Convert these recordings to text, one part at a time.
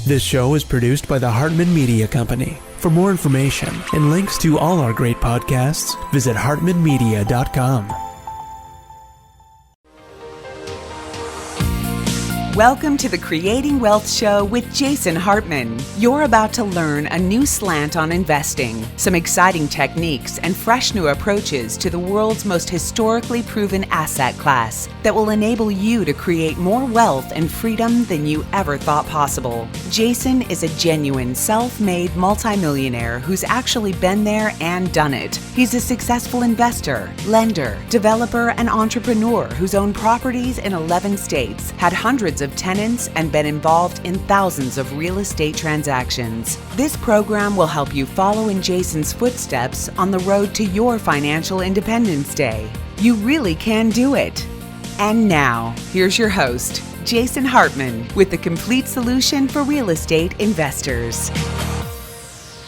This show is produced by the Hartman Media Company. For more information and links to all our great podcasts, visit hartmanmedia.com. Welcome to the Creating Wealth Show with Jason Hartman. You're about to learn a new slant on investing, some exciting techniques, and fresh new approaches to the world's most historically proven asset class that will enable you to create more wealth and freedom than you ever thought possible. Jason is a genuine self-made multimillionaire who's actually been there and done it. He's a successful investor, lender, developer, and entrepreneur who's owned properties in 11 states, had hundreds of tenants, and been involved in thousands of real estate transactions. This program will help you follow in Jason's footsteps on the road to your financial independence day. You really can do it. And now, here's your host, Jason Hartman, with the complete solution for real estate investors.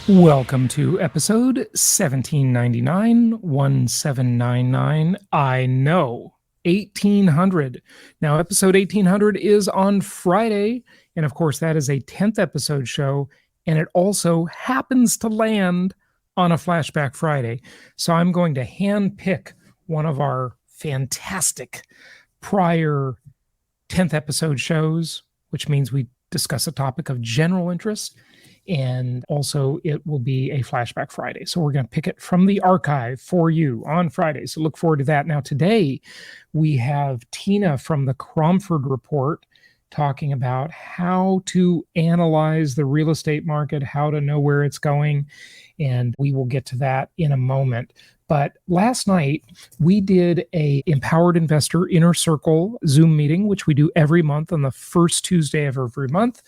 Welcome to episode 1799. I know. 1800. Now, episode 1800 is on Friday, and of course, that is a 10th episode show, and it also happens to land on a Flashback Friday. So I'm going to handpick one of our fantastic prior 10th episode shows, which means we discuss a topic of general interest, and also it will be a Flashback Friday. So we're going to pick it from the archive for you on Friday. So look forward to that. Now today we have Tina from the Cromford Report talking about how to analyze the real estate market, how to know where it's going, and we will get to that in a moment. But last night, we did a Empowered Investor Inner Circle Zoom meeting, which we do every month on the first Tuesday of every month.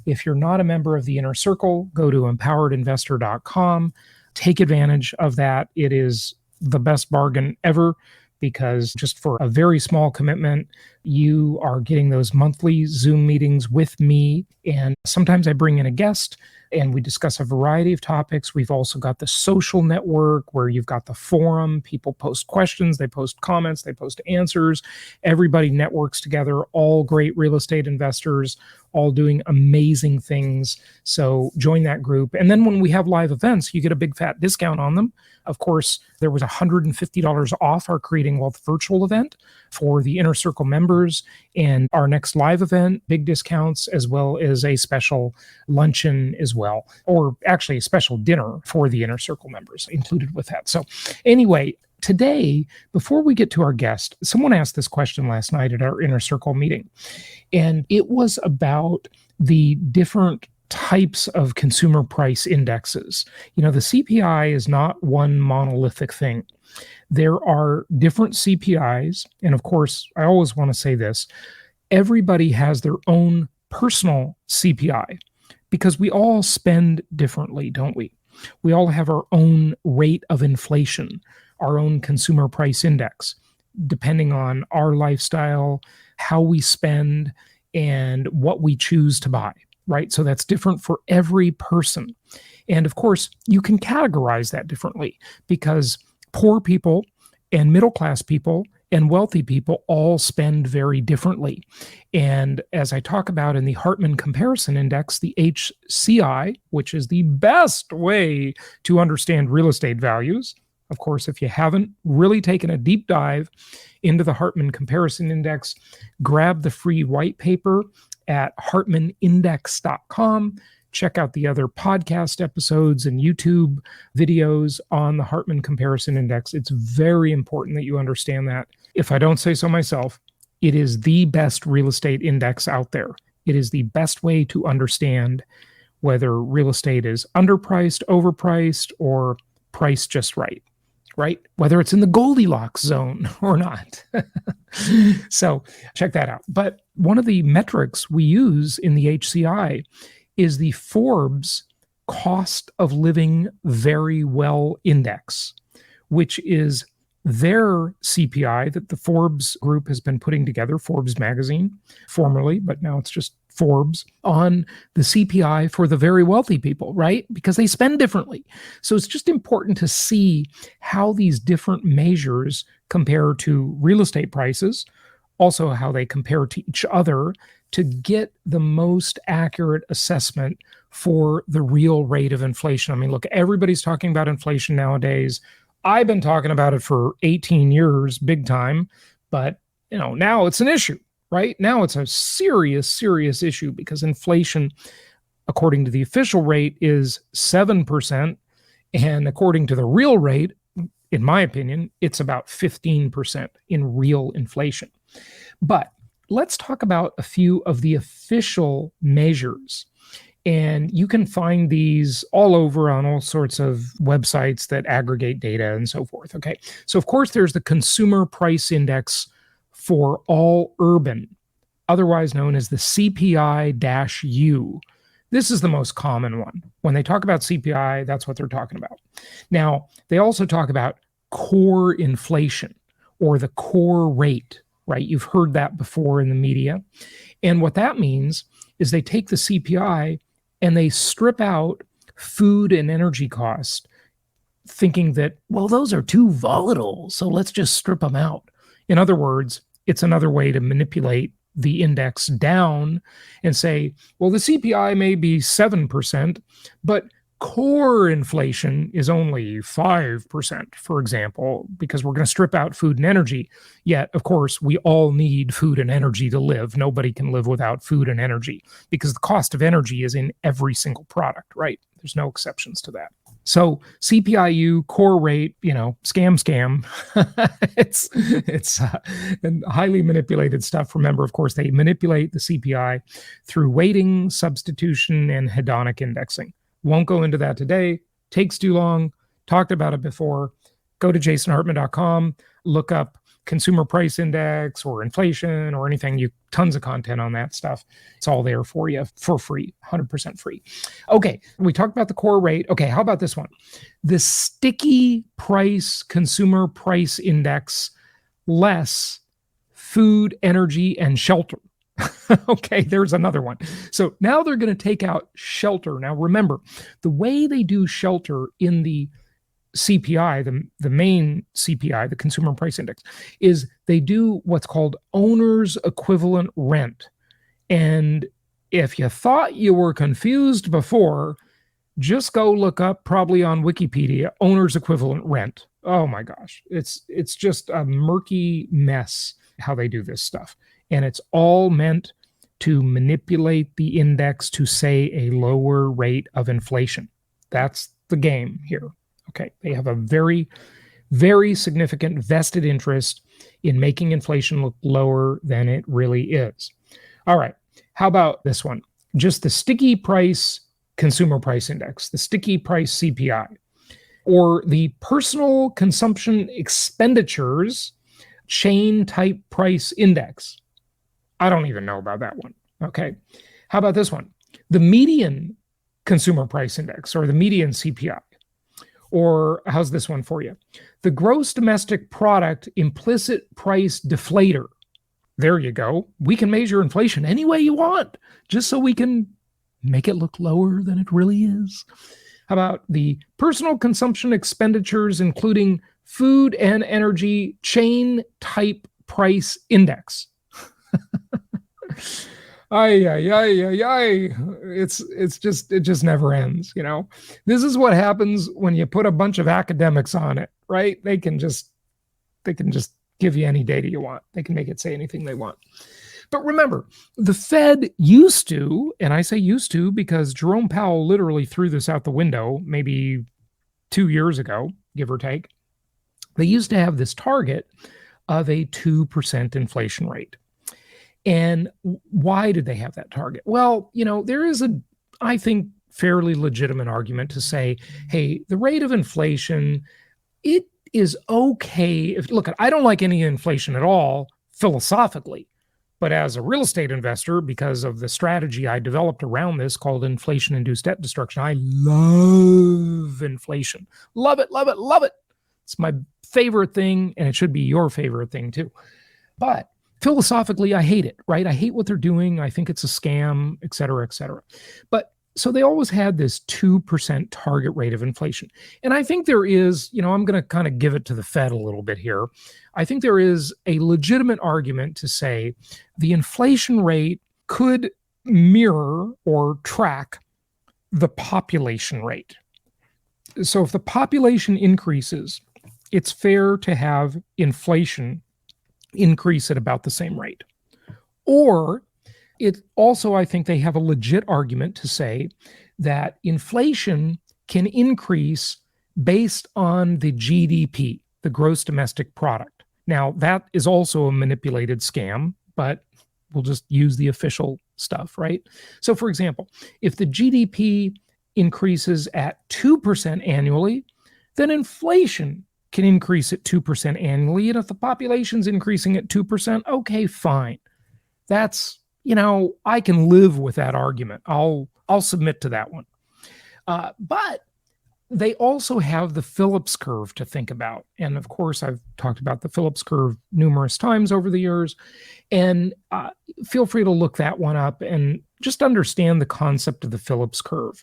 If you're not a member of the Inner Circle, go to empoweredinvestor.com. Take advantage of that. It is the best bargain ever because just for a very small commitment, you are getting those monthly Zoom meetings with me. And sometimes I bring in a guest and we discuss a variety of topics. We've also got the social network where you've got the forum. People post questions, they post comments, they post answers. Everybody networks together, all great real estate investors, all doing amazing things. So join that group. And then when we have live events, you get a big fat discount on them. Of course, there was $150 off our Creating Wealth virtual event for the Inner Circle members, and our next live event, big discounts, as well as a special luncheon as well, or actually a special dinner for the Inner Circle members included with that. So anyway, today, before we get to our guest, someone asked this question last night at our Inner Circle meeting, and it was about the different types of consumer price indexes. You know, the CPI is not one monolithic thing. There are different CPIs, and of course, I always want to say this, everybody has their own personal CPI because we all spend differently, don't we? We all have our own rate of inflation, our own consumer price index, depending on our lifestyle, how we spend, and what we choose to buy, right? So that's different for every person. And of course, you can categorize that differently because poor people and middle-class people and wealthy people all spend very differently. And as I talk about in the Hartman Comparison Index, the HCI, which is the best way to understand real estate values. Of course, if you haven't really taken a deep dive into the Hartman Comparison Index, grab the free white paper at hartmanindex.com. Check out the other podcast episodes and YouTube videos on the Hartman Comparison Index. It's very important that you understand that. If I don't say so myself, it is the best real estate index out there. It is the best way to understand whether real estate is underpriced, overpriced, or priced just right? Whether it's in the Goldilocks zone or not. So check that out. But one of the metrics we use in the HCI is the Forbes Cost of Living Very Well Index, which is their CPI that the Forbes group has been putting together, Forbes magazine, formerly, but now it's just Forbes, on the CPI for the very wealthy people, right? Because they spend differently. So it's just important to see how these different measures compare to real estate prices, also how they compare to each other, to get the most accurate assessment for the real rate of inflation. I mean, look, everybody's talking about inflation nowadays. I've been talking about it for 18 years, big time, but now it's an issue, right? Now it's a serious, serious issue because inflation, according to the official rate, is 7%. And according to the real rate, in my opinion, it's about 15% in real inflation. But let's talk about a few of the official measures. And you can find these all over on all sorts of websites that aggregate data and so forth. Okay. So, of course, there's the Consumer Price Index for all urban, otherwise known as the CPI-U. This is the most common one. When they talk about CPI, that's what they're talking about. Now, they also talk about core inflation or the core rate, right? You've heard that before in the media. And what that means is they take the CPI and they strip out food and energy costs, thinking that, well, those are too volatile, so let's just strip them out. In other words, it's another way to manipulate the index down and say, well, the CPI may be 7%, but core inflation is only 5%, for example, because we're going to strip out food and energy. Yet, of course, we all need food and energy to live. Nobody can live without food and energy because the cost of energy is in every single product, right? There's no exceptions to that. So CPI-U, core rate, scam. it's and highly manipulated stuff. Remember, of course, they manipulate the CPI through weighting, substitution, and hedonic indexing. Won't go into that today. Takes too long. Talked about it before. Go to jasonhartman.com, look up Consumer Price Index or inflation or anything. Tons of content on that stuff. It's all there for you for free, 100% free. Okay, we talked about the core rate. Okay, how about this one? The sticky price Consumer Price Index less food, energy, and shelter. Okay, there's another one. So now they're going to take out shelter. Now remember, the way they do shelter in the CPI, the main CPI, the Consumer Price Index, is they do what's called owner's equivalent rent. And if you thought you were confused before, just go look up, probably on Wikipedia, owner's equivalent rent. Oh my gosh, it's just a murky mess how they do this stuff. And it's all meant to manipulate the index to say a lower rate of inflation. That's the game here. Okay, they have a very, very significant vested interest in making inflation look lower than it really is. All right, how about this one? Just the sticky price Consumer Price Index, the sticky price CPI, or the Personal Consumption Expenditures Chain Type Price Index. I don't even know about that one. Okay. How about this one? The median Consumer Price Index or the median CPI. Or how's this one for you? The Gross Domestic Product Implicit Price Deflator. There you go. We can measure inflation any way you want, just so we can make it look lower than it really is. How about the Personal Consumption Expenditures, including food and energy chain type price index? It just never ends, This is what happens when you put a bunch of academics on it, right? They can just give you any data you want. They can make it say anything they want. But remember, the Fed used to, and I say used to because Jerome Powell literally threw this out the window maybe 2 years ago, give or take. They used to have this target of a 2% inflation rate. And why did they have that target? Well, there is I think, fairly legitimate argument to say, hey, the rate of inflation, it is okay. Look, I don't like any inflation at all philosophically, but as a real estate investor, because of the strategy I developed around this called inflation-induced debt destruction, I love inflation. Love it, love it, love it. It's my favorite thing, and it should be your favorite thing too. But philosophically, I hate it, right? I hate what they're doing. I think it's a scam, et cetera, et cetera. But so they always had this 2% target rate of inflation. And I think there is, I'm going to kind of give it to the Fed a little bit here. I think there is a legitimate argument to say the inflation rate could mirror or track the population rate. So if the population increases, it's fair to have inflation increase at about the same rate. Or it also, I think they have a legit argument to say that inflation can increase based on the GDP, the gross domestic product. Now, that is also a manipulated scam, but we'll just use the official stuff, right? So, for example, if the GDP increases at 2% annually, then inflation can increase at 2% annually. And if the population's increasing at 2%, okay, fine. That's, I can live with that argument. I'll submit to that one. But they also have the Phillips curve to think about. And of course, I've talked about the Phillips curve numerous times over the years. And feel free to look that one up and just understand the concept of the Phillips curve.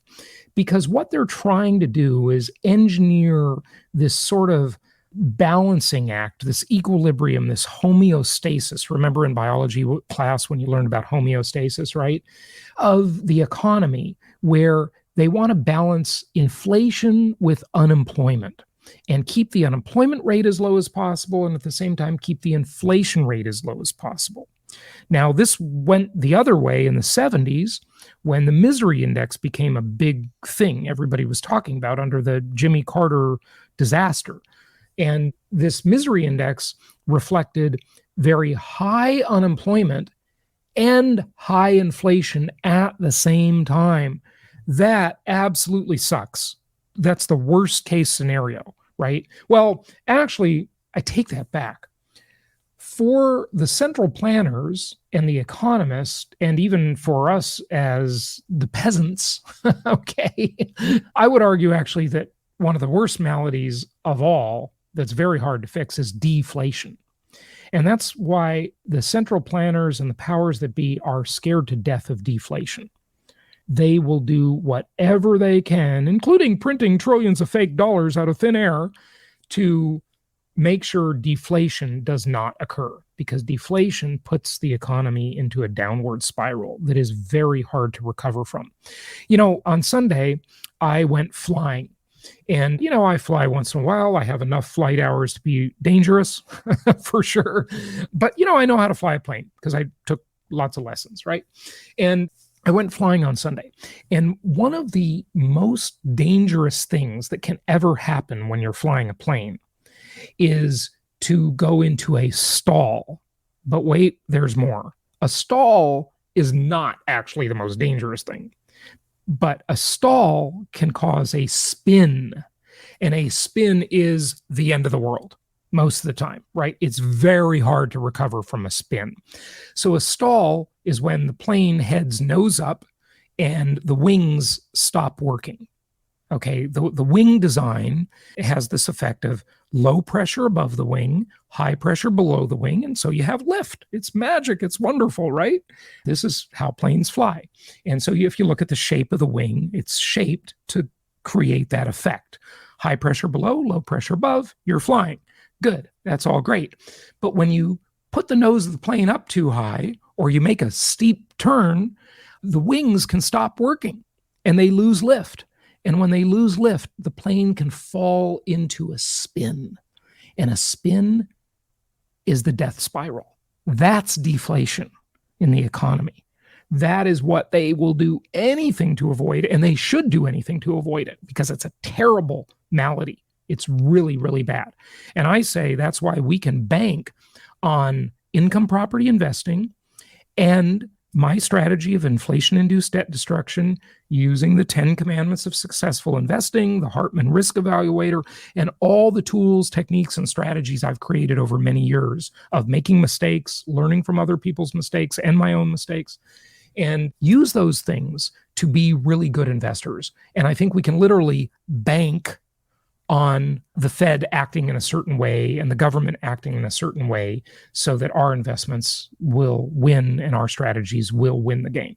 Because what they're trying to do is engineer this sort of balancing act, this equilibrium, this homeostasis. Remember in biology class when you learned about homeostasis, right? Of the economy, where they want to balance inflation with unemployment and keep the unemployment rate as low as possible, and at the same time keep the inflation rate as low as possible. Now, this went the other way in the 70s when the misery index became a big thing everybody was talking about under the Jimmy Carter disaster. And this misery index reflected very high unemployment and high inflation at the same time. That absolutely sucks. That's the worst case scenario, right? Well, actually, I take that back. For the central planners and the economists, and even for us as the peasants, okay, I would argue actually that one of the worst maladies of all that's very hard to fix is deflation. And that's why the central planners and the powers that be are scared to death of deflation. They will do whatever they can, including printing trillions of fake dollars out of thin air, to make sure deflation does not occur, because deflation puts the economy into a downward spiral that is very hard to recover from. On Sunday, I went flying. And, I fly once in a while. I have enough flight hours to be dangerous, for sure. But, I know how to fly a plane because I took lots of lessons, right? And I went flying on Sunday. And one of the most dangerous things that can ever happen when you're flying a plane is to go into a stall. But wait, there's more. A stall is not actually the most dangerous thing. But a stall can cause a spin, and a spin is the end of the world most of the time, right? It's very hard to recover from a spin. So a stall is when the plane heads nose up and the wings stop working. Okay, the wing design has this effect of low pressure above the wing, high pressure below the wing, and so you have lift. It's magic. It's wonderful, right? This is how planes fly. And so if you look at the shape of the wing, it's shaped to create that effect. High pressure below, low pressure above, you're flying. Good. That's all great. But when you put the nose of the plane up too high, or you make a steep turn, the wings can stop working and they lose lift. And when they lose lift, the plane can fall into a spin. And a spin is the death spiral. That's deflation in the economy. That is what they will do anything to avoid, and they should do anything to avoid it because it's a terrible malady. It's really, really bad. And I say that's why we can bank on income property investing and my strategy of inflation-induced debt destruction using the 10 commandments of successful investing, the Hartman risk evaluator, and all the tools, techniques, and strategies I've created over many years of making mistakes, learning from other people's mistakes and my own mistakes, and use those things to be really good investors. And I think we can literally bank on the Fed acting in a certain way and the government acting in a certain way so that our investments will win and our strategies will win the game.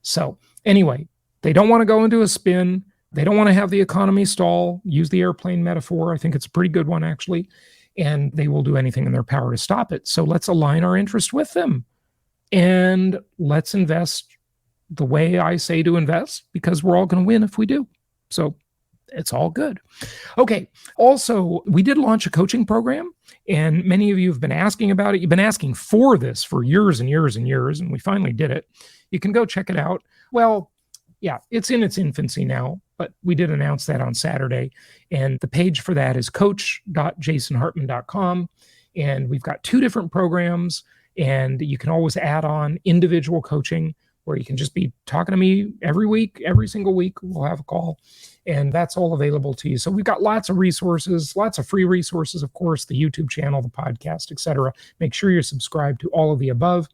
So anyway, they don't want to go into a spin. They don't want to have the economy stall. Use the airplane metaphor. I think it's a pretty good one, actually. And they will do anything in their power to stop it. So let's align our interest with them. and let's invest the way I say to invest, because we're all going to win if we do. So it's all good. Okay. Also, we did launch a coaching program, and many of you have been asking about it. You've been asking for this for years and years and years, and we finally did it. You can go check it out. Well, yeah, it's in its infancy now, but we did announce that on Saturday. And the page for that is coach.jasonhartman.com. And we've got 2 different programs, and you can always add on individual coaching, where you can just be talking to me every week, every single week. We'll have a call, and that's all available to you. So we've got lots of resources, lots of free resources, of course, the YouTube channel, the podcast, etc. Make sure you're subscribed to all of the above.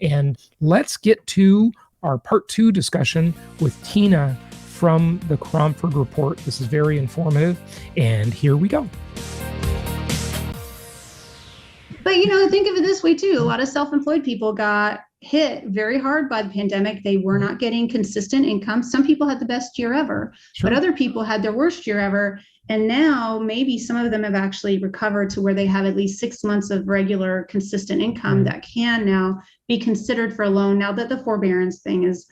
And let's get to our part 2 discussion with Tina from the Cromford Report. This is very informative, and here we go. But, think of it this way too. A lot of self-employed people got hit very hard by the pandemic. They were not getting consistent income. Some people had the best year ever, but other people had their worst year ever. And now maybe some of them have actually recovered to where they have at least 6 months of regular consistent income that can now be considered for a loan now that the forbearance thing is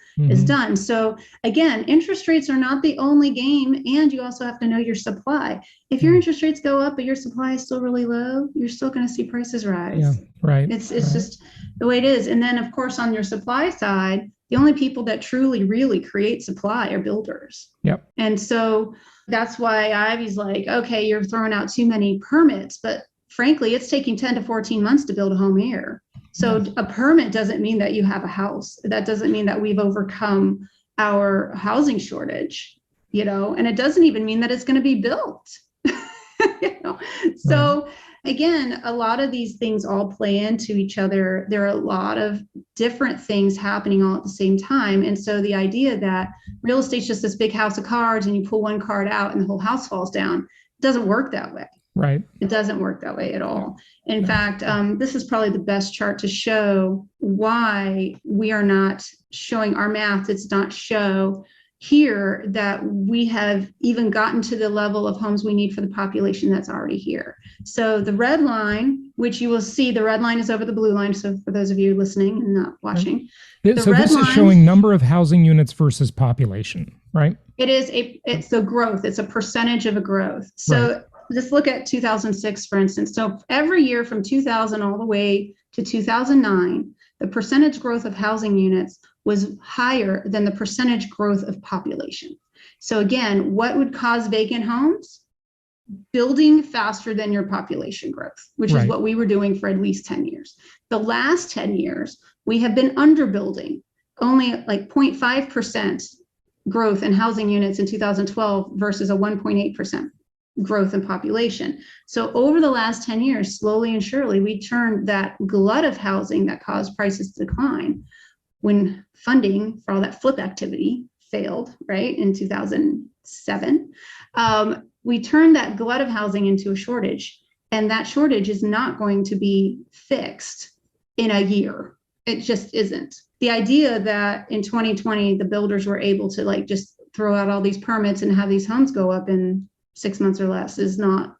done. So again, interest rates are not the only game, and you also have to know your supply. If your interest rates go up but your supply is still really low, you're still going to see prices rise. Yeah, right. It's just the way it is. And then of course on your supply side, the only people that truly really create supply are builders. Yep. And so that's why Ivy's like, okay, you're throwing out too many permits, but frankly, it's taking 10 to 14 months to build a home here. So a permit doesn't mean that you have a house. That doesn't mean that we've overcome our housing shortage, and it doesn't even mean that it's going to be built. So again, a lot of these things all play into each other. There are a lot of different things happening all at the same time. And so the idea that real estate's just this big house of cards and you pull one card out and the whole house falls down, doesn't work that way. Right. It doesn't work that way at all. In fact, this is probably the best chart to show why we are not showing our math. It's not show here that we have even gotten to the level of homes we need for the population that's already here. So the red line, which you will see, the red line is over the blue line. So for those of you listening and not watching, so this is showing number of housing units versus population, right? It's the growth. It's a percentage of a growth. So just look at 2006, for instance. So every year from 2000 all the way to 2009, the percentage growth of housing units was higher than the percentage growth of population. So again, what would cause vacant homes? Building faster than your population growth, which is what we were doing for at least 10 years. The last 10 years, we have been underbuilding, only like 0.5% growth in housing units in 2012 versus a 1.8% growth in population. So over the last 10 years, slowly and surely, we turned that glut of housing that caused prices to decline when funding for all that flip activity failed, right, in 2007. We turned that glut of housing into a shortage, and that shortage is not going to be fixed in a year. It just isn't. The idea that in 2020, the builders were able to just throw out all these permits and have these homes go up in 6 months or less is not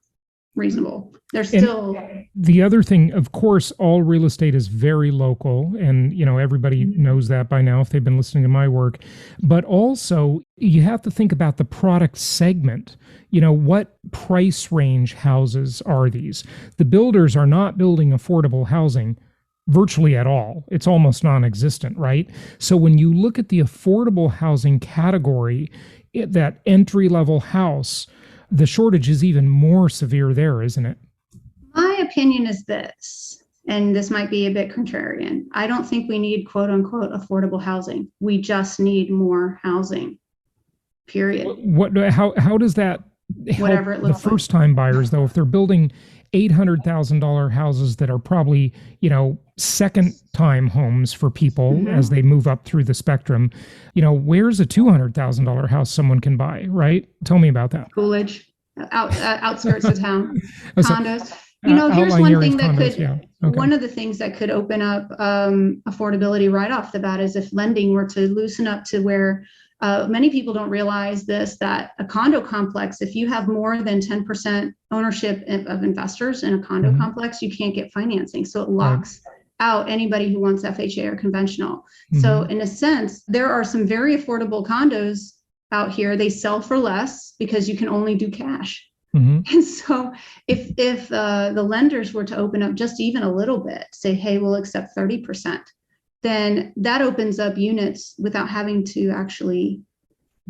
reasonable. There's still... The other thing, of course, all real estate is very local, and everybody knows that by now if they've been listening to my work. But also, you have to think about the product segment. What price range houses are these? The builders are not building affordable housing virtually at all. It's almost non-existent, right? So when you look at the affordable housing category, that entry-level house, the shortage is even more severe there, isn't it? My opinion is this, and this might be a bit contrarian. I don't think we need quote unquote affordable housing. We just need more housing, period. How does that help the first time buyers though? If they're building $800,000 houses that are probably, second time homes for people as they move up through the spectrum, where's a $200,000 house someone can buy, right? Tell me about that. Coolidge, outskirts of town, condos. Here's one thing that one of the things that could open up affordability right off the bat is if lending were to loosen up to where many people don't realize this, that a condo complex, if you have more than 10% ownership of investors in a condo complex, you can't get financing. So it locks out anybody who wants FHA or conventional. So in a sense, there are some very affordable condos out here. They sell for less because you can only do cash. And so if the lenders were to open up just even a little bit, say, hey, we'll accept 30%, then that opens up units without having to actually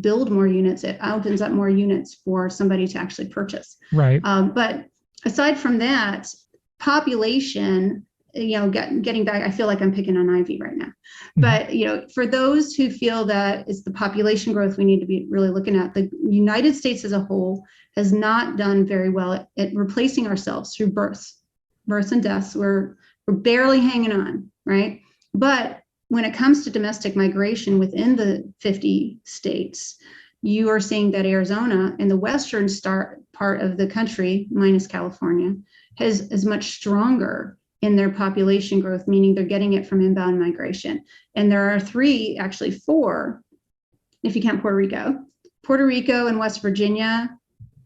build more units. It opens up more units for somebody to actually purchase. Right. But aside from that, population, getting back, I feel like I'm picking on Ivy right now. But, for those who feel that it's the population growth we need to be really looking at, the United States as a whole has not done very well at replacing ourselves through births and deaths. We're barely hanging on, right? But when it comes to domestic migration within the 50 states, you are seeing that Arizona and the western part of the country, minus California, is much stronger in their population growth, meaning they're getting it from inbound migration. And there are four, if you count Puerto Rico and West Virginia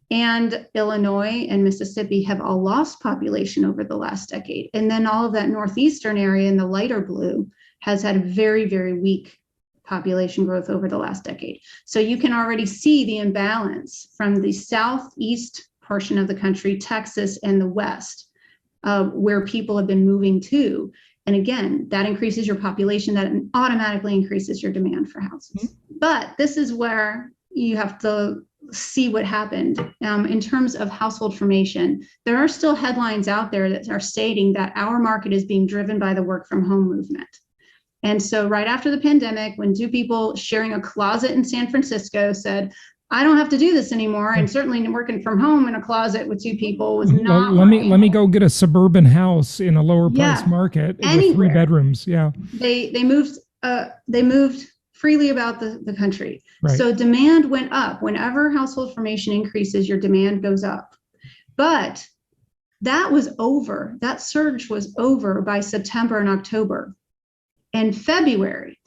and Illinois and Mississippi have all lost population over the last decade. And then all of that northeastern area in the lighter blue has had very, very weak population growth over the last decade. So you can already see the imbalance from the southeast portion of the country, Texas and the West, where people have been moving to. And again, that increases your population, that automatically increases your demand for houses. But this is where you have to see what happened in terms of household formation. There are still headlines out there that are stating that our market is being driven by the work from home movement. And so right after the pandemic, when two people sharing a closet in San Francisco said, I don't have to do this anymore, and certainly working from home in a closet with two people was not. Let me go get a suburban house in a lower price market with 3 bedrooms. Yeah, they moved freely about the country. Right. So demand went up. Whenever household formation increases, your demand goes up. But that was over. That surge was over by September and October. And February,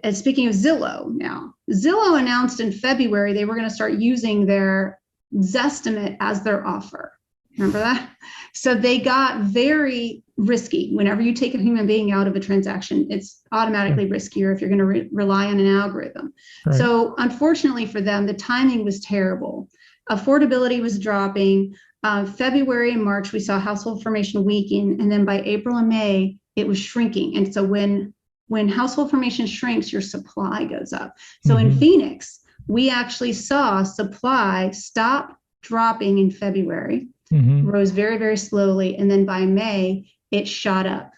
and speaking of Zillow now, Zillow announced in February they were going to start using their Zestimate as their offer. Remember that? So they got very risky. Whenever you take a human being out of a transaction, it's automatically riskier if you're going to rely on an algorithm. Right. So unfortunately for them, the timing was terrible. Affordability was dropping. February and March, we saw household formation weakening. And then by April and May, it was shrinking. And so when household formation shrinks, your supply goes up. So in Phoenix, we actually saw supply stop dropping in February, rose very, very slowly. And then by May, it shot up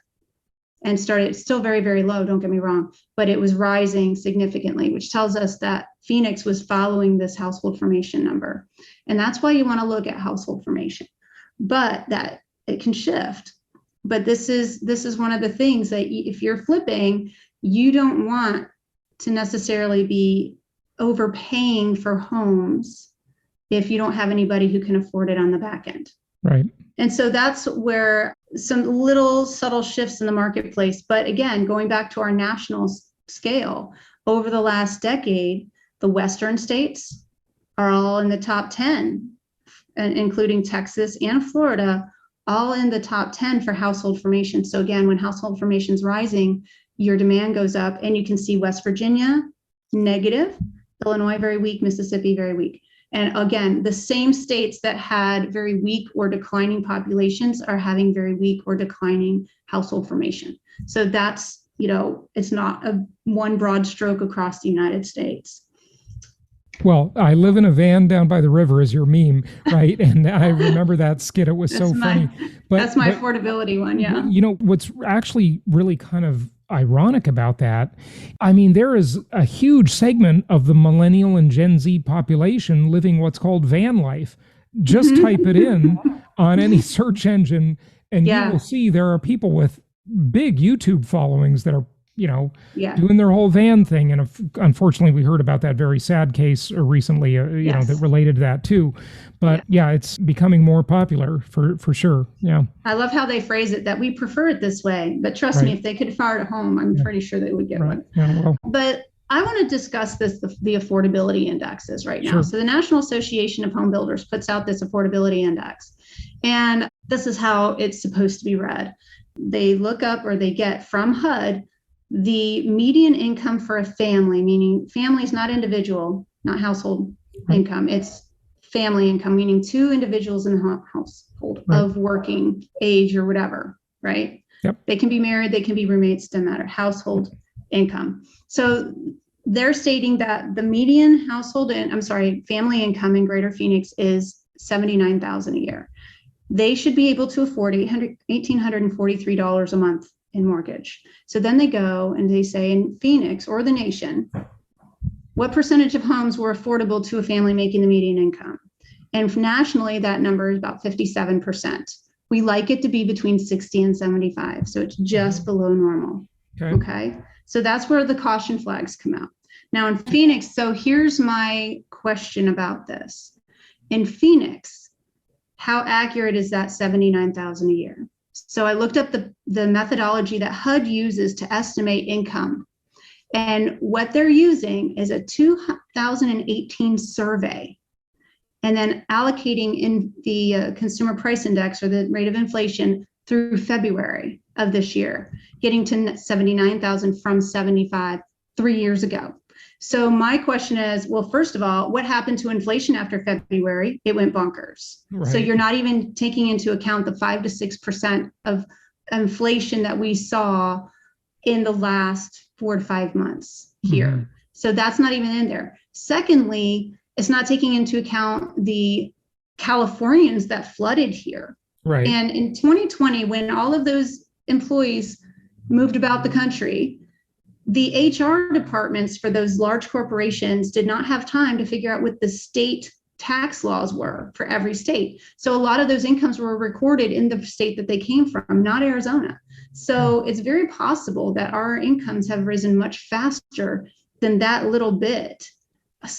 and started still very, very low, don't get me wrong, but it was rising significantly, which tells us that Phoenix was following this household formation number. And that's why you want to look at household formation, but that it can shift. But this is one of the things that if you're flipping, you don't want to necessarily be overpaying for homes if you don't have anybody who can afford it on the back end. Right. And so that's where some little subtle shifts in the marketplace. But again, going back to our national scale, over the last decade, the Western states are all in the top 10, including Texas and Florida, all in the top 10 for household formation. So again, when household formation is rising, your demand goes up, and you can see West Virginia negative, Illinois very weak, Mississippi very weak. And again, the same states that had very weak or declining populations are having very weak or declining household formation. So that's, it's not a one broad stroke across the United States. Well, I live in a van down by the river is your meme, right? And I remember that skit. It was so funny. But that's my affordability one, yeah. What's actually really kind of ironic about that, I mean, there is a huge segment of the millennial and Gen Z population living what's called van life. Just type it in on any search engine, and you will see there are people with big YouTube followings that are doing their whole van thing. And unfortunately, we heard about that very sad case recently, that related to that too. But it's becoming more popular for sure. Yeah. I love how they phrase it, that we prefer it this way. But trust me, if they could fire at home, I'm pretty sure they would get one. Yeah, well. But I want to discuss the affordability indexes right now. Sure. So the National Association of Homebuilders puts out this affordability index. And this is how it's supposed to be read. they look up or they get from HUD the median income for a family, meaning family is not individual, not household income. It's family income, meaning two individuals in the household of working age or whatever, right? Yep. They can be married, they can be roommates, doesn't matter. Household income. So they're stating that the median family income in Greater Phoenix is $79,000 a year. They should be able to afford $1,843 a month in mortgage. So then they go and they say in Phoenix or the nation, what percentage of homes were affordable to a family making the median income? And nationally, that number is about 57%. We like it to be between 60 and 75. So it's just below normal. Okay. So that's where the caution flags come out. Now in Phoenix, so here's my question about this. In Phoenix, how accurate is that $79,000 a year? So I looked up the methodology that HUD uses to estimate income. And what they're using is a 2018 survey, and then allocating in the consumer price index or the rate of inflation through February of this year, getting to 79,000 from 75 3 years ago. So my question is, well, first of all, what happened to inflation after February? It went bonkers. Right. So you're not even taking into account the 5 to 6% of inflation that we saw in the last 4 to 5 months here. Mm-hmm. So that's not even in there. Secondly, it's not taking into account the Californians that flooded here. Right. And in 2020, when all of those employees moved about the country, the HR departments for those large corporations did not have time to figure out what the state tax laws were for every state. So a lot of those incomes were recorded in the state that they came from, not Arizona. So it's very possible that our incomes have risen much faster than that little bit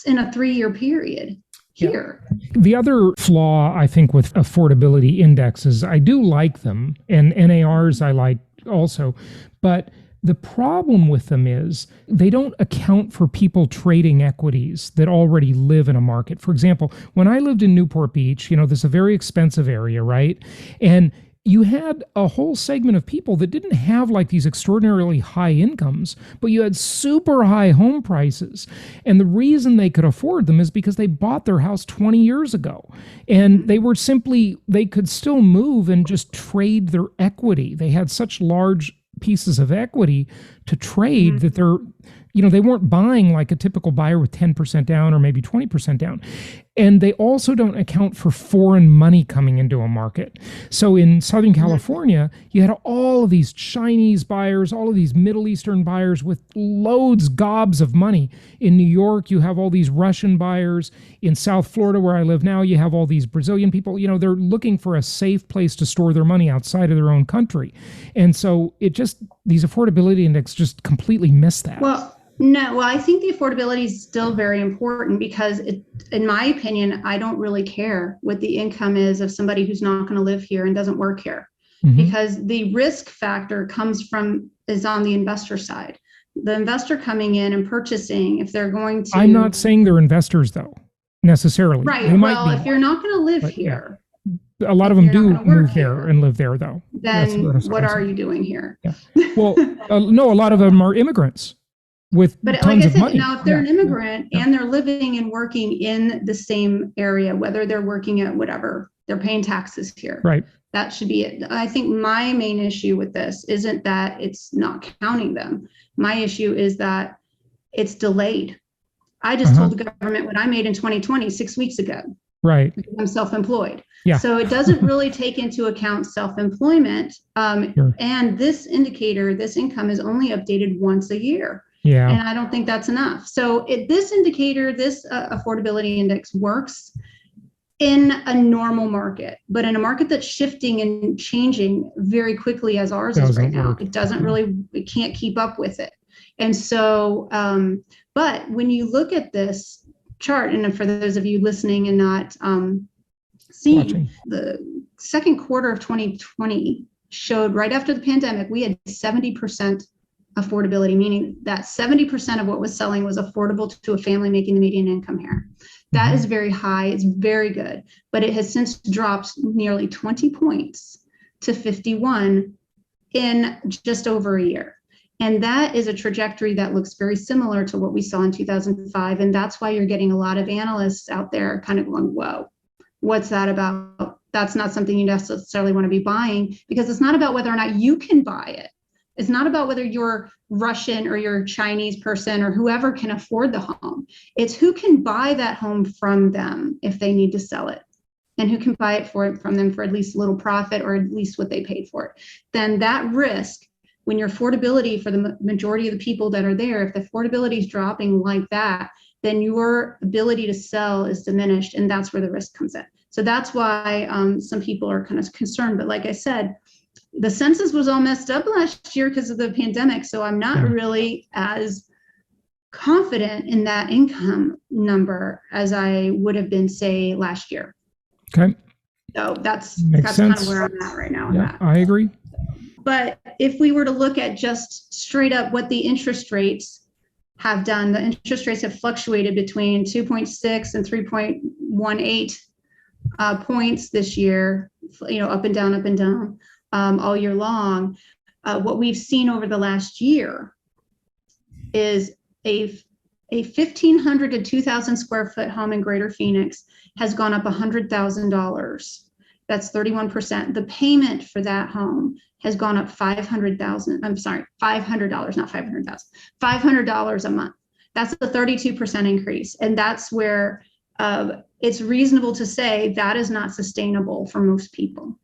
in a 3-year period here. Yeah. The other flaw, I think, with affordability indexes, I do like them, and NARs I like also, but the problem with them is they don't account for people trading equities that already live in a market. For example, when I lived in Newport Beach, this is a very expensive area, right? And you had a whole segment of people that didn't have like these extraordinarily high incomes, but you had super high home prices. And the reason they could afford them is because they bought their house 20 years ago. And they could still move and just trade their equity. They had such large pieces of equity to trade that they weren't buying like a typical buyer with 10% down or maybe 20% down. And they also don't account for foreign money coming into a market. So in Southern California, you had all of these Chinese buyers, all of these Middle Eastern buyers with gobs of money. In New York, you have all these Russian buyers. In South Florida, where I live now, you have all these Brazilian people. They're looking for a safe place to store their money outside of their own country. And so these affordability index just completely miss that. No, I think the affordability is still very important because in my opinion, I don't really care what the income is of somebody who's not going to live here and doesn't work here, because the risk factor is on the investor side. The investor coming in and purchasing, if they're going to... I'm not saying they're investors though, necessarily. Right. If you're not going to live here... Yeah. A lot of them do move there and live there though. Then what are you doing here? Yeah. Well, no, a lot of them are immigrants. But like I said, now if they're an immigrant and they're living and working in the same area, whether they're working at whatever, they're paying taxes here. Right. That should be it. I think my main issue with this isn't that it's not counting them. My issue is that it's delayed. I just told the government what I made in 2020, 6 weeks ago. Right. Because I'm self-employed. Yeah. So it doesn't really take into account self-employment. Sure. And this income is only updated once a year. Yeah. And I don't think that's enough. So this indicator, this affordability index works in a normal market, but in a market that's shifting and changing very quickly as ours is right now, it can't keep up with it. And so, but when you look at this chart, and for those of you listening and not seeing, the second quarter of 2020 showed right after the pandemic, we had 70% affordability, meaning that 70% of what was selling was affordable to a family making the median income here. That is very high. It's very good, but it has since dropped nearly 20 points to 51 in just over a year. And that is a trajectory that looks very similar to what we saw in 2005. And that's why you're getting a lot of analysts out there kind of going, whoa, what's that about? That's not something you necessarily want to be buying, because it's not about whether or not you can buy it. It's not about whether you're Russian or you're a Chinese person or whoever can afford the home. It's who can buy that home from them if they need to sell it, and who can buy it from them for at least a little profit or at least what they paid for it. Then that risk, when your affordability for the majority of the people that are there, if the affordability is dropping like that, then your ability to sell is diminished, and that's where the risk comes in. So that's why some people are kind of concerned. But like I said, the census was all messed up last year because of the pandemic. So I'm not really as confident in that income number as I would have been, say, last year. Okay. So that's sense. Kind of where I'm at right now. Yeah, I agree. But if we were to look at just straight up what the interest rates have done, the interest rates have fluctuated between 2.6 and 3.18 points this year, up and down, all year long. What we've seen over the last year is a 1,500 to 2,000 square foot home in Greater Phoenix has gone up $100,000. That's 31%. The payment for that home has gone up $500,000. I'm sorry, $500, not $500,000. $500 a month. That's a 32% increase, and that's where it's reasonable to say that is not sustainable for most people,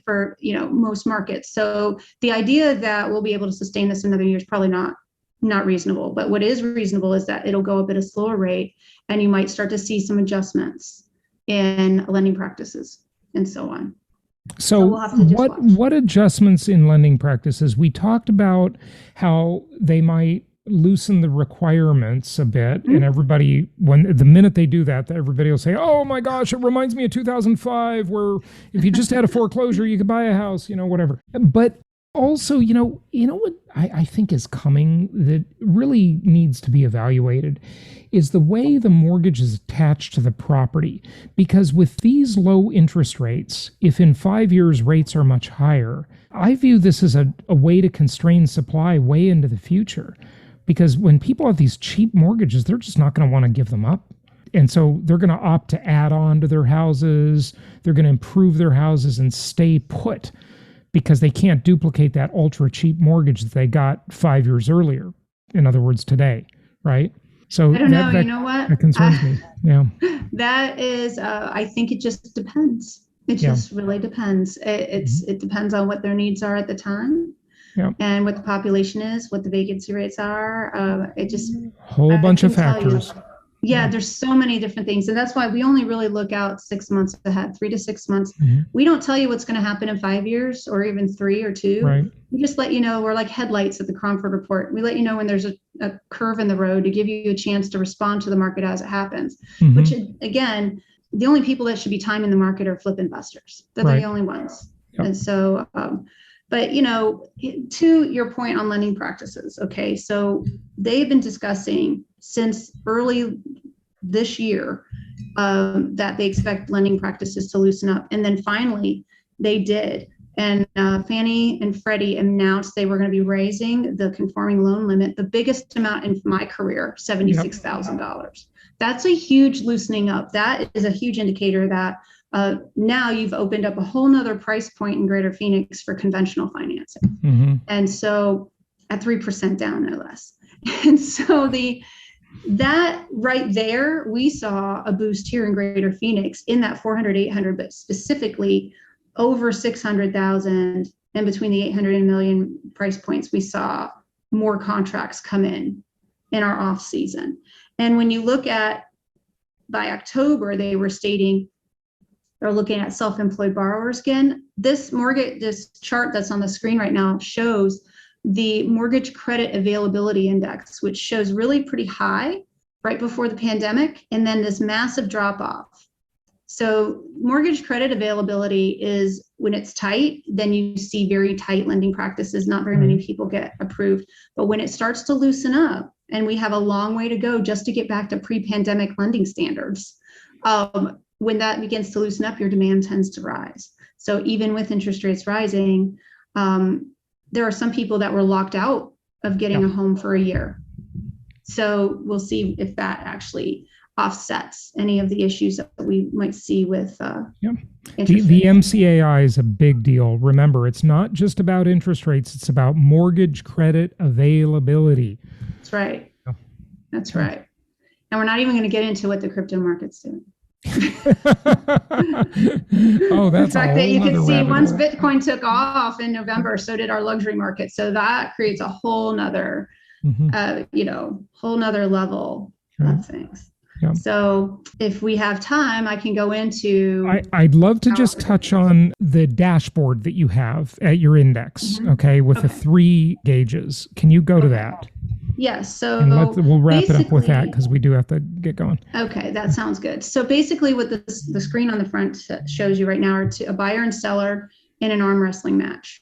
for most markets. So the idea that we'll be able to sustain this another year is probably not reasonable. But what is reasonable is that it'll go up at a slower rate, and you might start to see some adjustments in lending practices and so on. So we'll have to just watch. What adjustments in lending practices? We talked about how they might loosen the requirements a bit, and everybody, when the minute they do that, everybody will say, oh my gosh, it reminds me of 2005, where if you just had a foreclosure you could buy a house, whatever. But also, what I think is coming that really needs to be evaluated is the way the mortgage is attached to the property. Because with these low interest rates, if in 5 years rates are much higher, I view this as a way to constrain supply way into the future. Because when people have these cheap mortgages, they're just not going to want to give them up. And so they're going to opt to add on to their houses. They're going to improve their houses and stay put, because they can't duplicate that ultra cheap mortgage that they got 5 years earlier. In other words, today, right? So I don't know. You know what? That concerns me. Yeah. That is, I think it just depends. It just really depends. It depends on what their needs are at the time. Yeah. And what the population is, what the vacancy rates are. It just whole bunch of factors. There's so many different things. And that's why we only really look out 6 months ahead, 3 to 6 months. We don't tell you what's going to happen in 5 years or even 3 or 2. Right. We just let you know. We're like headlights at the Cromford Report. We let you know when there's a curve in the road to give you a chance to respond to the market as it happens. Which, again, the only people that should be timing the market are flip investors. They're the only ones. Yep. And so, but, to your point on lending practices, okay, so they've been discussing since early this year that they expect lending practices to loosen up. And then finally they did. And Fannie and Freddie announced they were going to be raising the conforming loan limit, the biggest amount in my career, $76,000. That's a huge loosening up. That is a huge indicator that now you've opened up a whole nother price point in Greater Phoenix for conventional financing. And so at 3% down, no less. And so that right there, we saw a boost here in Greater Phoenix in that 400, 800, but specifically over 600,000, and between the 800 and million price points, we saw more contracts come in our off season. And when you look at by October, they were stating they're looking at self-employed borrowers again. This chart that's on the screen right now shows the mortgage credit availability index, which shows really pretty high right before the pandemic, and then this massive drop off. So mortgage credit availability is when it's tight, then you see very tight lending practices. Not very many people get approved. But when it starts to loosen up, and we have a long way to go just to get back to pre-pandemic lending standards, when that begins to loosen up, your demand tends to rise. So even with interest rates rising, There are some people that were locked out of getting a home for a year. So we'll see if that actually offsets any of the issues that we might see with the MCAI is a big deal. Remember, it's not just about interest rates, it's about mortgage credit availability. That's right. That's right. And we're not even going to get into what the crypto market's doing. Oh, that's the fact that you can see once Bitcoin took off in November, so did our luxury market. So that creates a whole nother, whole nother level of things. Yeah. So if we have time, I can go into. I'd love to just touch on the dashboard that you have at your index, with the 3 gauges. Can you go to that? Yes. So we'll wrap it up with that because we do have to get going. Okay, that sounds good. So basically what the screen on the front shows you right now are a buyer and seller in an arm wrestling match.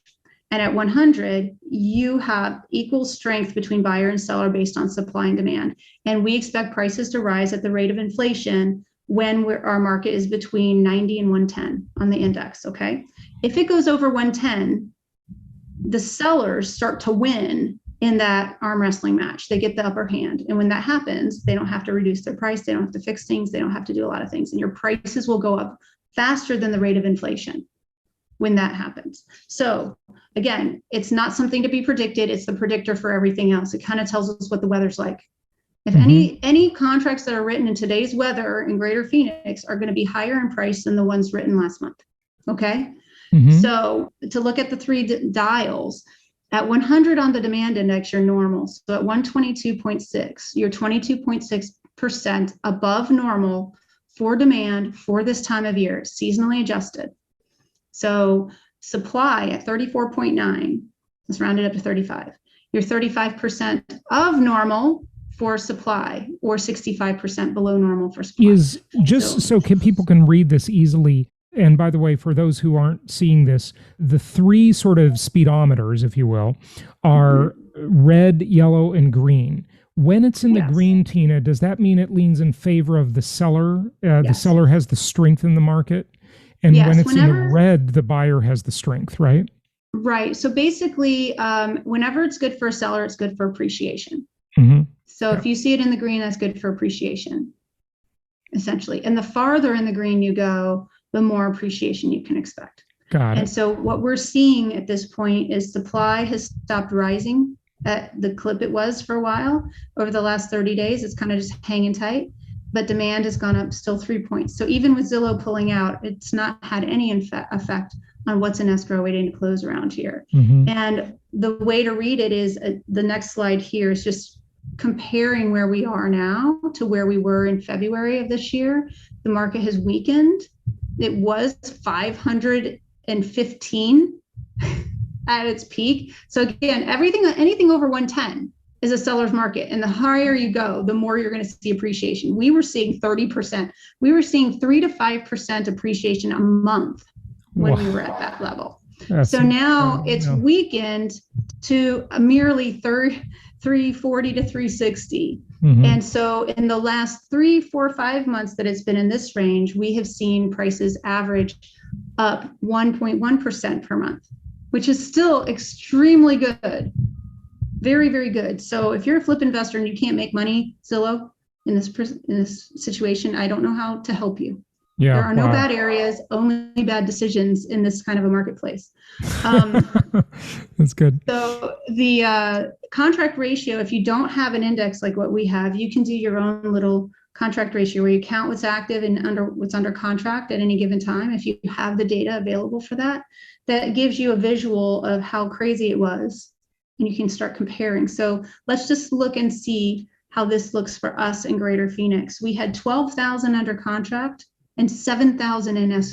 And at 100, you have equal strength between buyer and seller based on supply and demand. And we expect prices to rise at the rate of inflation when our market is between 90 and 110 on the index, okay? If it goes over 110, the sellers start to win in that arm wrestling match. They get the upper hand. And when that happens, they don't have to reduce their price. They don't have to fix things. They don't have to do a lot of things. And your prices will go up faster than the rate of inflation when that happens. So again, it's not something to be predicted. It's the predictor for everything else. It kind of tells us what the weather's like. If any contracts that are written in today's weather in Greater Phoenix are going to be higher in price than the ones written last month. Okay. So to look at the 3 dials, at 100 on the demand index, you're normal. So at 122.6, you're 22.6% above normal for demand for this time of year, seasonally adjusted. So supply at 34.9, let's round it up to 35. You're 35% of normal for supply or 65% below normal for supply. Is just so people can read this easily. And by the way, for those who aren't seeing this, the 3 sort of speedometers, if you will, are red, yellow, and green. When it's in the green, Tina, does that mean it leans in favor of the seller? The seller has the strength in the market. And when it's in the red, the buyer has the strength, right? Right. So basically, whenever it's good for a seller, it's good for appreciation. So if you see it in the green, that's good for appreciation, essentially. And the farther in the green you go, the more appreciation you can expect. Got it. And so what we're seeing at this point is supply has stopped rising at the clip it was for a while. Over the last 30 days, it's kind of just hanging tight, but demand has gone up still 3 points. So even with Zillow pulling out, it's not had any effect on what's in escrow waiting to close around here. And the way to read it is the next slide here is just comparing where we are now to where we were in February of this year. The market has weakened. It was 515 at its peak. So again, anything over 110 is a seller's market. And the higher you go, the more you're going to see appreciation. We were seeing 30%. We were seeing 3 to 5% appreciation a month when we were at that level. So now it's weakened to merely 340 to 360. And so in the last 3, 4, 5 months that it's been in this range, we have seen prices average up 1.1% per month, which is still extremely good. Very, very good. So if you're a flip investor and you can't make money, Zillow, in this situation, I don't know how to help you. Yeah, there are no bad areas, only bad decisions in this kind of a marketplace. That's good. So the contract ratio, if you don't have an index like what we have, you can do your own little contract ratio where you count what's active and what's under contract at any given time. If you have the data available for that, that gives you a visual of how crazy it was, and you can start comparing. So let's just look and see how this looks for us in Greater Phoenix. We had 12,000 under contract and 7,000 in the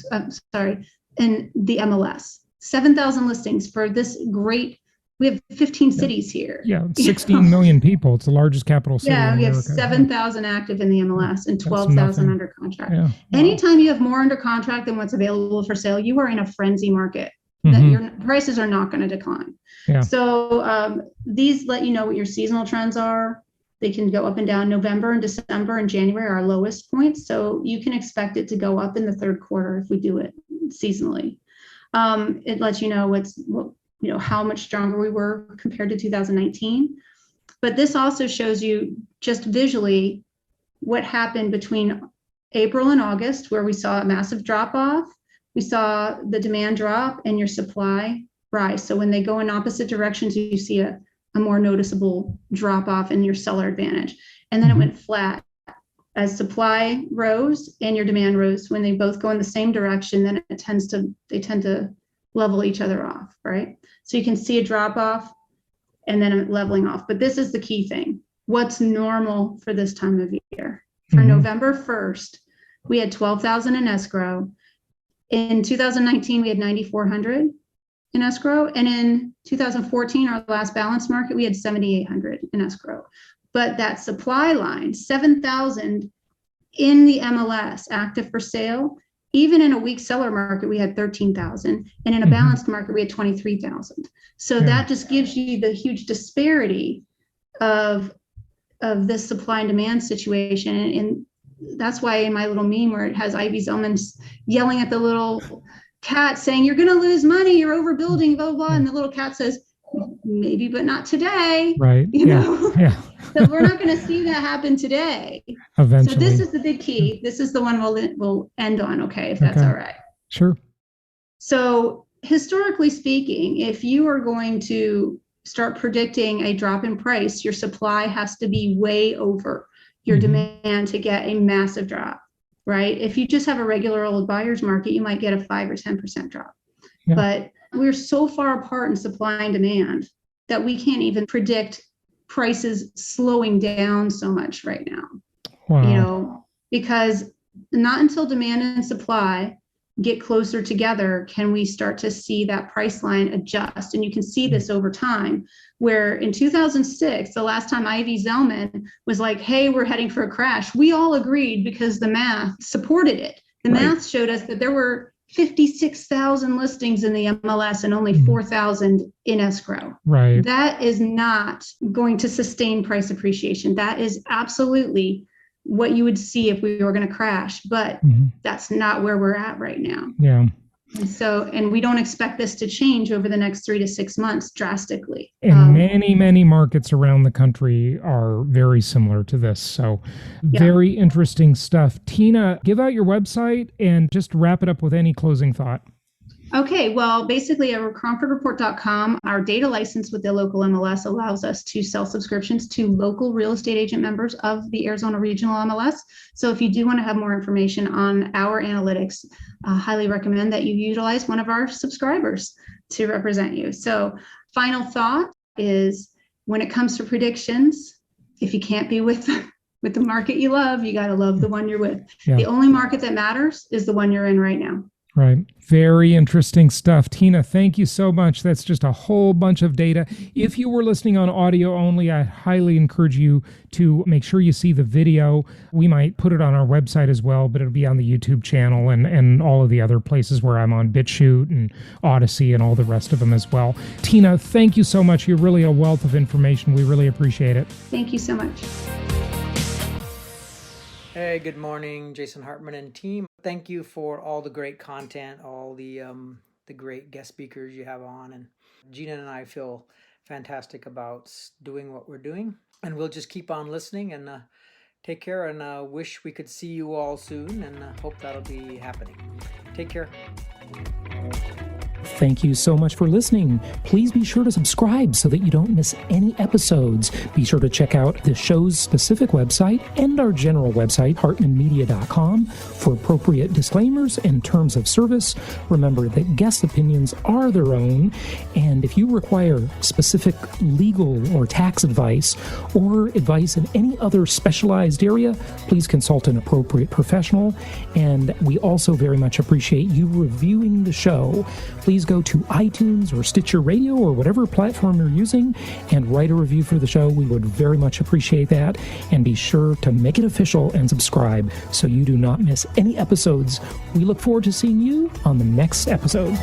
MLS. 7,000 listings for this great. We have 15 cities here. Yeah, 16 million people. It's the largest capital city. Yeah, we have 7,000 active in the MLS and 12,000 under contract. Yeah. Anytime you have more under contract than what's available for sale, you are in a frenzy market. That your prices are not going to decline. Yeah. So these let you know what your seasonal trends are. They can go up and down. November and December and January are our lowest points. So you can expect it to go up in the third quarter if we do it seasonally. It lets you know what how much stronger we were compared to 2019. But this also shows you just visually what happened between April and August, where we saw a massive drop off. We saw the demand drop and your supply rise. So when they go in opposite directions, you see a more noticeable drop off in your seller advantage. And then it went flat as supply rose and your demand rose. When they both go in the same direction, then they tend to level each other off, right? So you can see a drop off and then a leveling off. But this is the key thing. What's normal for this time of year? For November 1st, we had 12,000 in escrow. In 2019, we had 9,400 in escrow. And in 2014, our last balanced market, we had 7,800 in escrow. But that supply line, 7,000 in the MLS, active for sale, even in a weak seller market, we had 13,000. And in a balanced market, we had 23,000. So that just gives you the huge disparity of this supply and demand situation. And that's why in my little meme where it has Ivy Zellman yelling at the little cat saying, "You're going to lose money, you're overbuilding, blah, blah, blah." And the little cat says, "Maybe, but not today." Right. Yeah. So we're not going to see that happen today. Eventually. So this is the big key. This is the one we'll end on, okay, if that's all right. Sure. So historically speaking, if you are going to start predicting a drop in price, your supply has to be way over your demand to get a massive drop, right? If you just have a regular old buyer's market, you might get a 5 or 10% drop. Yeah. But we're so far apart in supply and demand that we can't even predict prices slowing down so much right now. Wow. Because not until demand and supply get closer together can we start to see that price line adjust. And you can see this over time, where in 2006, the last time Ivy Zellman was like, "Hey, we're heading for a crash," we all agreed because the math supported it. The math showed us that there were 56,000 listings in the MLS and only 4,000 in escrow. Right. That is not going to sustain price appreciation. That is absolutely what you would see if we were going to crash, but that's not where we're at right now. Yeah. And we don't expect this to change over the next 3 to 6 months drastically. And many markets around the country are very similar to this. So very interesting stuff. Tina, give out your website and just wrap it up with any closing thought. Okay, well, basically, at CromfordReport.com, our data license with the local MLS allows us to sell subscriptions to local real estate agent members of the Arizona Regional MLS. So if you do want to have more information on our analytics, I highly recommend that you utilize one of our subscribers to represent you. So final thought is, when it comes to predictions, if you can't be with the market you love, you got to love the one you're with. Yeah. The only market that matters is the one you're in right now. Right. Very interesting stuff. Tina, thank you so much. That's just a whole bunch of data. If you were listening on audio only, I highly encourage you to make sure you see the video. We might put it on our website as well, but it'll be on the YouTube channel and all of the other places where I'm on BitChute and Odyssey and all the rest of them as well. Tina, thank you so much. You're really a wealth of information. We really appreciate it. Thank you so much. Hey, good morning, Jason Hartman and team. Thank you for all the great content, all the great guest speakers you have on. And Gina and I feel fantastic about doing what we're doing. And we'll just keep on listening and take care, and wish we could see you all soon, and hope that'll be happening. Take care. Thank you so much for listening. Please be sure to subscribe so that you don't miss any episodes. Be sure to check out the show's specific website and our general website, hartmanmedia.com, for appropriate disclaimers and terms of service. Remember that guest opinions are their own, and if you require specific legal or tax advice or advice in any other specialized area, please consult an appropriate professional. And we also very much appreciate you reviewing the show. Please go to iTunes or Stitcher Radio or whatever platform you're using and write a review for the show. We would very much appreciate that. And be sure to make it official and subscribe so you do not miss any episodes. We look forward to seeing you on the next episode.